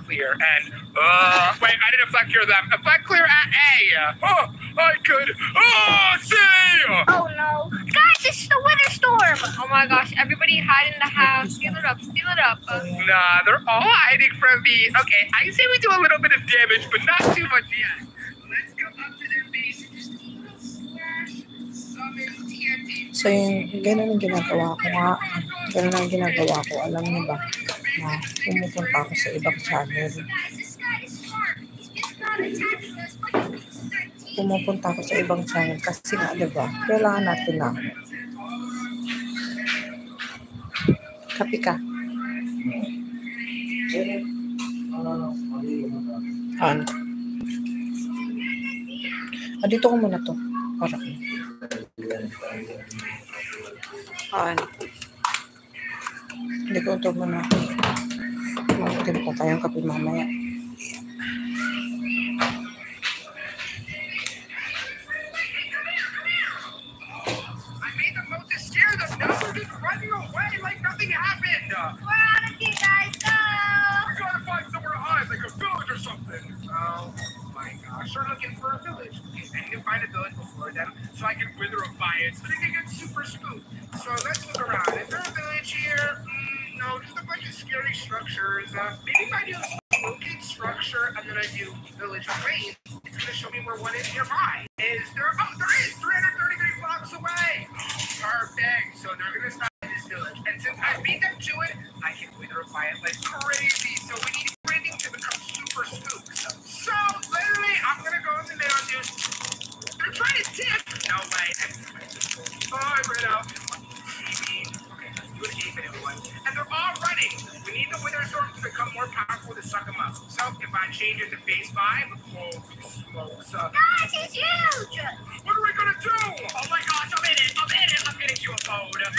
clear. And, wait, I didn't effect clear them. Effect clear at A. Oh, I could, C! Oh no. Guys, it's the weather storm. Oh my gosh, everybody hide in the house. Steal it up, steal it up. Nah, they're all hiding from me. Okay, I say we do a little bit of damage, but not too much yet. Let's go up to their base and just slash summon TNT. So yung ganun ang ginagawa ko nga. Ganun ang ginagawa ko. Alam niyo ba na pumupunta ako sa ibang channel. Pumupunta ako sa ibang channel kasi nga, diba, kailangan natin na. Kapi ka. Ano? Dito ko muna to. Para ko. Hindi ko ito muna. Magtin pa tayong kape mamaya. I made the boat to scare them. Now they're just running away like nothing happened. We're out of here, guys. Go! We gotta find somewhere to hide, like a village or something. Oh my gosh, we're looking for a village. I need to find a village before them so I can witherify it so they can get super spooked. So let's look around. Is there a village here? No, just a bunch of scary structures. Maybe if I do smoking structure and then I do village range, it's gonna show me where one is nearby. Is there? Oh, there is! 333 blocks away! Perfect! So they're gonna stop at this village. And since I beat them to it, I can witherify it like crazy. So we need everything to become super spooked. So literally, I'm gonna go in the middle and do. They're trying to tip! No way. Oh, I ran out. Okay, let's do an 8-minute one. And they're all running. We need the Wither Storm to become more powerful to suck them up. So if I change it to phase 5, oh, smokes. Guys, it's huge! What are we gonna do? Oh my gosh, I'm in it. I'm getting you a boat. No,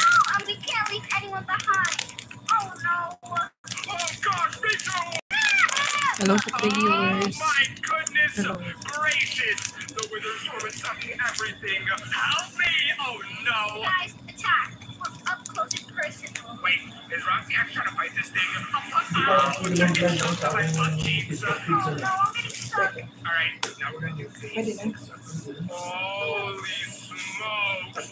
we can't leave anyone behind. Oh no. Oh gosh, me too. Hello sa Oh viewers. my goodness gracious. The Wither Storm is sucking everything. Help me. Oh no. Guys, attack. We're up close and personal. Wait, is Roxy actually trying to fight this thing? Oh, check my butt cheeks. Oh no, I'm getting stuck. Alright, now we're gonna do phase 6. Holy smokes.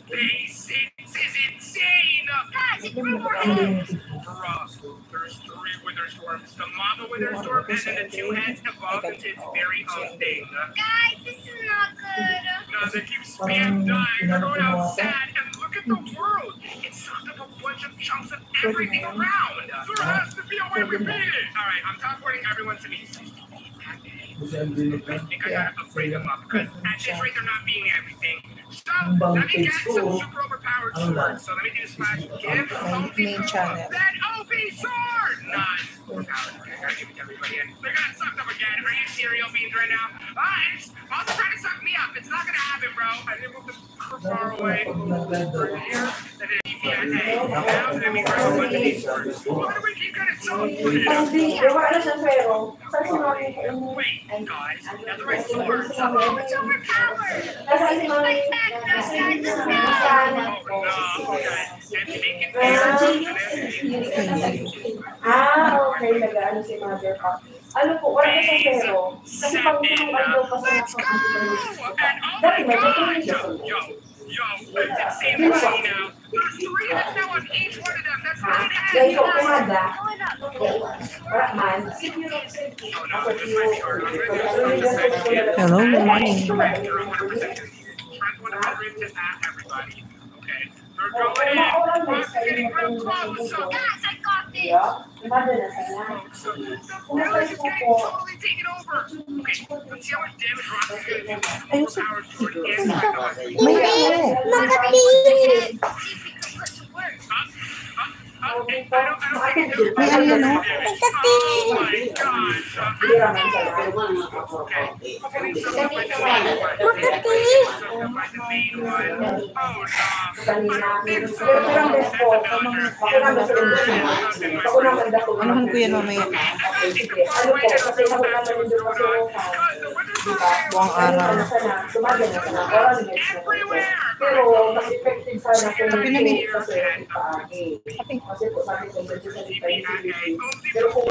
Phase 6 is insane. Guys, it grew more heads. Bruh, there's 3 Wither Storms. The Mama Wither Storm and then the 2 heads evolved into its very own thing. Guys, this is not good. No, they keep spam dying. They're going out sad. And look at the world. It sucked up a bunch of chunks of everything around. There has to be a way we beat it. Alright, I'm teleporting everyone to me. I think I gotta upgrade them up because at this rate they're not being everything. So let me get some super overpowered swords. So let me do slash give Main channel. then OP sword. Nice. Overpowered. Okay, I gotta give it to everybody. They're gonna suck up again. Are you cereal beans right now? It's also trying to suck me up. It's not gonna happen, bro. I didn't move them far away. Right here. Then an EVA. Now let me grab a bunch of these swords. Why do we keep getting so free? Wait, guys, another red sword. It's overpowered. Okay, nag-ano si Mother ka. Ano po, wala na siyang pero. Kasi pag tinungan daw pa sa dati may patuloy siya sa Yo, it's insane to see now. There's 3 heads now on each one of them. That's 9 heads. Kaya ikaw kumada. Wala man. Hello, good morning. Everybody. Okay. They're going in. Rock's getting real close. So Guys, I got this. Kumada na sana. Village is getting totally taken over. Okay, let's see how much damage Rock is going to do. Overpowered sword and Makapit. I don't think it's May ano na? Oh my gosh. Okay. Getting sucked up by the main one. Sucked up by the main one. Oh no. I don't think so. Anuhan ko yan mamaya. Buong araw. Pero mas effective sana kung Tapi na may- kasi kasi po sabi ko sa pero kung